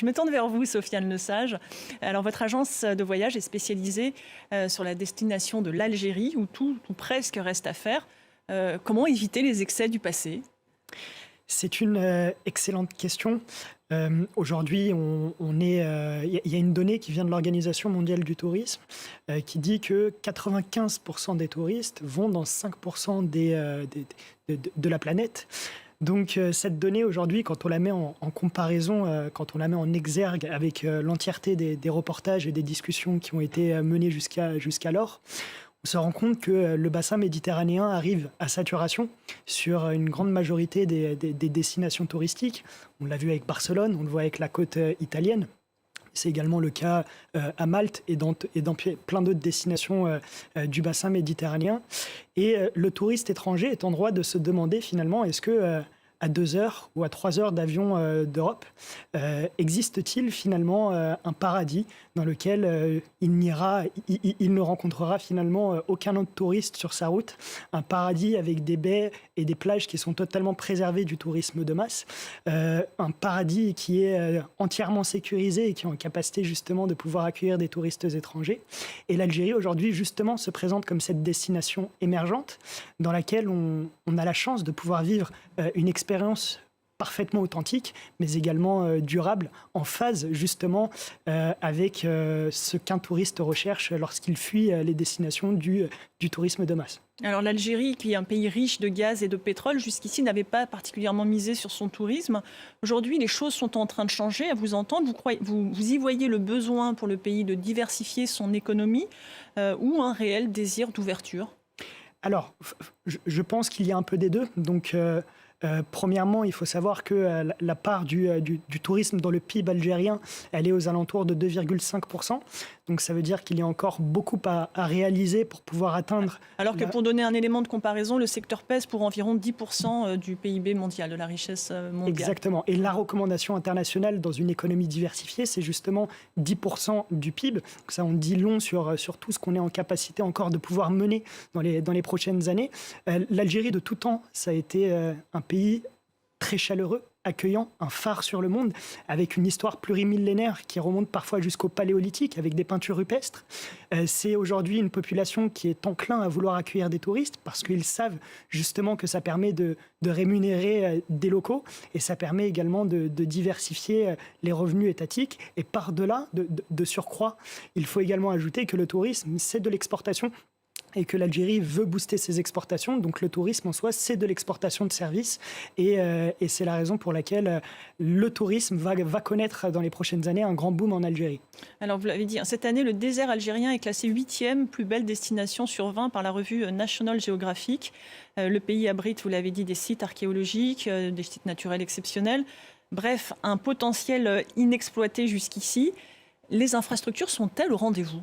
Je me tourne vers vous, Sofiane Lesage. Alors, votre agence de voyage est spécialisée sur la destination de l'Algérie, où tout ou presque reste à faire. Comment éviter les excès du passé ? C'est une excellente question. Aujourd'hui, il y a une donnée qui vient de l'Organisation mondiale du tourisme qui dit que 95% des touristes vont dans 5% de la planète. Donc cette donnée aujourd'hui, quand on la met en comparaison, quand on la met en exergue avec l'entièreté des reportages et des discussions qui ont été menées jusqu'alors, on se rend compte que le bassin méditerranéen arrive à saturation sur une grande majorité des destinations touristiques. On l'a vu avec Barcelone, on le voit avec la côte italienne. C'est également le cas à Malte et dans plein d'autres destinations du bassin méditerranéen. Et le touriste étranger est en droit de se demander finalement, est-ce que à 2 heures ou à 3 heures d'avion d'Europe, existe-t-il finalement un paradis dans lequel il ne rencontrera finalement aucun autre touriste sur sa route, un paradis avec des baies et des plages qui sont totalement préservées du tourisme de masse, un paradis qui est entièrement sécurisé et qui est en capacité justement de pouvoir accueillir des touristes étrangers. Et l'Algérie aujourd'hui justement se présente comme cette destination émergente dans laquelle on a la chance de pouvoir vivre une expérience parfaitement authentique, mais également durable, en phase justement avec ce qu'un touriste recherche lorsqu'il fuit les destinations du tourisme de masse. Alors l'Algérie, qui est un pays riche de gaz et de pétrole, jusqu'ici n'avait pas particulièrement misé sur son tourisme. Aujourd'hui, les choses sont en train de changer. À vous entendre, vous y voyez le besoin pour le pays de diversifier son économie ou un réel désir d'ouverture ? Alors, je pense qu'il y a un peu des deux. Donc, premièrement, il faut savoir que la part du tourisme dans le PIB algérien, elle est aux alentours de 2,5%. Donc ça veut dire qu'il y a encore beaucoup à réaliser pour pouvoir atteindre... Alors que pour donner un élément de comparaison, le secteur pèse pour environ 10% du PIB mondial, de la richesse mondiale. Exactement. Et la recommandation internationale dans une économie diversifiée, c'est justement 10% du PIB. Donc ça, on dit long sur tout ce qu'on est en capacité encore de pouvoir mener dans les prochaines années. L'Algérie, de tout temps, ça a été un pays très chaleureux, accueillant, un phare sur le monde, avec une histoire plurimillénaire qui remonte parfois jusqu'au paléolithique, avec des peintures rupestres. C'est aujourd'hui une population qui est enclin à vouloir accueillir des touristes, parce qu'ils savent justement que ça permet de rémunérer des locaux, et ça permet également de diversifier les revenus étatiques. Et par-delà, de surcroît, il faut également ajouter que le tourisme, c'est de l'exportation, et que l'Algérie veut booster ses exportations. Donc le tourisme en soi, c'est de l'exportation de services. Et c'est la raison pour laquelle le tourisme va connaître dans les prochaines années un grand boom en Algérie. Alors vous l'avez dit, cette année, le désert algérien est classé 8e plus belle destination sur 20 par la revue National Geographic. Le pays abrite, vous l'avez dit, des sites archéologiques, des sites naturels exceptionnels. Bref, un potentiel inexploité jusqu'ici. Les infrastructures sont-elles au rendez-vous ?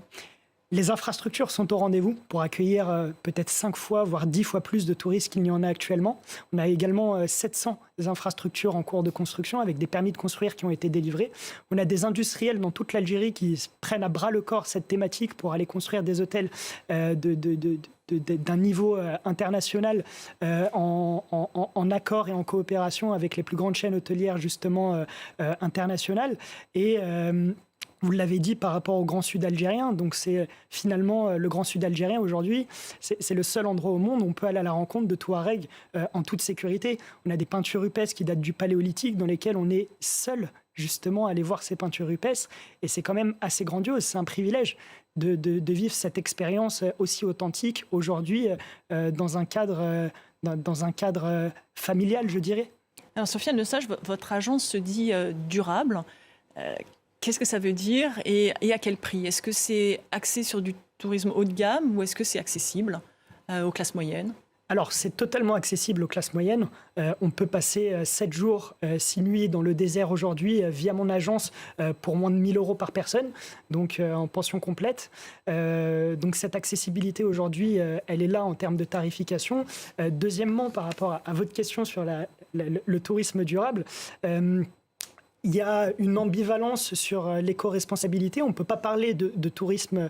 Les infrastructures sont au rendez-vous pour accueillir peut-être 5 fois, voire 10 fois plus de touristes qu'il n'y en a actuellement. On a également 700 infrastructures en cours de construction avec des permis de construire qui ont été délivrés. On a des industriels dans toute l'Algérie qui prennent à bras le corps cette thématique pour aller construire des hôtels d'un niveau international en accord et en coopération avec les plus grandes chaînes hôtelières justement internationales. Et vous l'avez dit par rapport au Grand Sud algérien, donc c'est finalement le Grand Sud algérien aujourd'hui, c'est le seul endroit au monde où on peut aller à la rencontre de Touaregs en toute sécurité. On a des peintures rupestres qui datent du Paléolithique dans lesquelles on est seul justement à aller voir ces peintures rupestres et c'est quand même assez grandiose, c'est un privilège de vivre cette expérience aussi authentique aujourd'hui dans un cadre familial, je dirais. Alors Sofiane Lesage, votre agence se dit durable. Qu'est-ce que ça veut dire et à quel prix ? Est-ce que c'est axé sur du tourisme haut de gamme ou est-ce que c'est accessible aux classes moyennes ? Alors, c'est totalement accessible aux classes moyennes. On peut passer 7 jours, 6 nuits dans le désert aujourd'hui via mon agence pour moins de 1 000 € par personne, donc en pension complète. Donc cette accessibilité aujourd'hui, elle est là en termes de tarification. Deuxièmement, par rapport à votre question sur le tourisme durable, Il y a une ambivalence sur l'éco-responsabilité. On ne peut pas parler de tourisme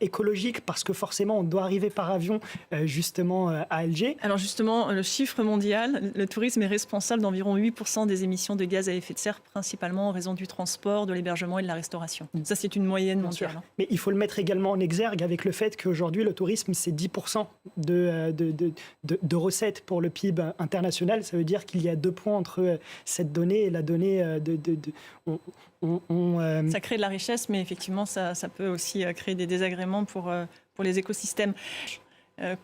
écologique parce que forcément, on doit arriver par avion justement à Alger. Alors justement, le chiffre mondial, le tourisme est responsable d'environ 8% des émissions de gaz à effet de serre, principalement en raison du transport, de l'hébergement et de la restauration. Ça, c'est une moyenne mondiale. Hein. Mais il faut le mettre également en exergue avec le fait qu'aujourd'hui, le tourisme, c'est 10% de recettes pour le PIB international. Ça veut dire qu'il y a 2 points entre cette donnée et la donnée Ça crée de la richesse, mais effectivement, ça peut aussi créer des désagréments pour les écosystèmes.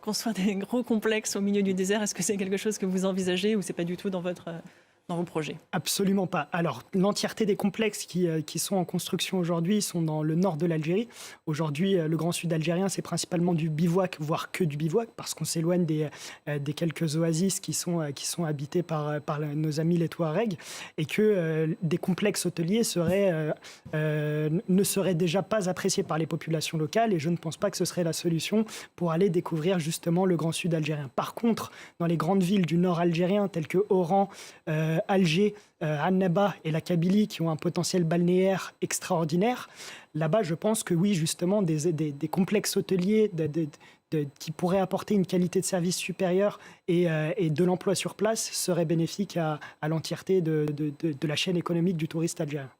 Construire des gros complexes au milieu du désert, est-ce que c'est quelque chose que vous envisagez ou c'est pas du tout dans vos projets? Absolument pas. Alors, l'entièreté des complexes qui sont en construction aujourd'hui sont dans le nord de l'Algérie. Aujourd'hui, le Grand Sud algérien, c'est principalement du bivouac, voire que du bivouac, parce qu'on s'éloigne des quelques oasis qui sont habitées par nos amis les Touaregs, et que des complexes hôteliers ne seraient déjà pas appréciés par les populations locales, et je ne pense pas que ce serait la solution pour aller découvrir justement le Grand Sud algérien. Par contre, dans les grandes villes du nord algérien, telles que Oran, Alger, Annaba et la Kabylie, qui ont un potentiel balnéaire extraordinaire. Là-bas, je pense que oui, justement, des complexes hôteliers qui pourraient apporter une qualité de service supérieure et de l'emploi sur place seraient bénéfiques à l'entièreté de la chaîne économique du touriste algérien.